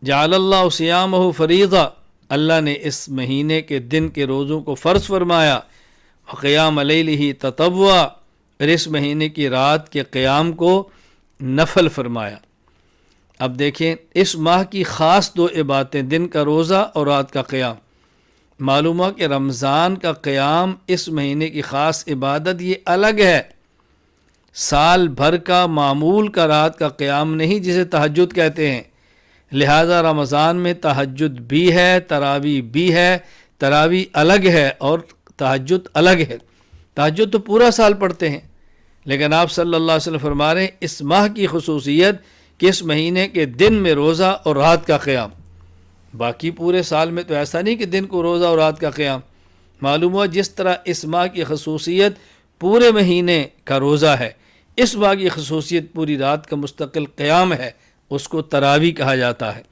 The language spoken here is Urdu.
جعل اللہ صیامہ فریضہ، اللہ نے اس مہینے کے دن کے روزوں کو فرض فرمایا، وقیام لیلہ تطوعا، اور اس مہینے کی رات کے قیام کو نفل فرمایا۔ اب دیکھیں اس ماہ کی خاص دو عبادتیں، دن کا روزہ اور رات کا قیام۔ معلوم ہوا کہ رمضان کا قیام اس مہینے کی خاص عبادت یہ الگ ہے، سال بھر کا معمول کا رات کا قیام نہیں جسے تہجد کہتے ہیں۔ لہذا رمضان میں تہجد بھی ہے، تراویح بھی ہے، تراویح الگ ہے اور تہجد الگ ہے۔ تہجد تو پورا سال پڑھتے ہیں، لیکن آپ صلی اللہ علیہ وسلم فرما رہے ہیں اس ماہ کی خصوصیت کہ اس مہینے کے دن میں روزہ اور رات کا قیام۔ باقی پورے سال میں تو ایسا نہیں کہ دن کو روزہ اور رات کا قیام۔ معلوم ہوا جس طرح اس ماہ کی خصوصیت پورے مہینے کا روزہ ہے، اس ماہ کی خصوصیت پوری رات کا مستقل قیام ہے، اس کو تراویح کہا جاتا ہے۔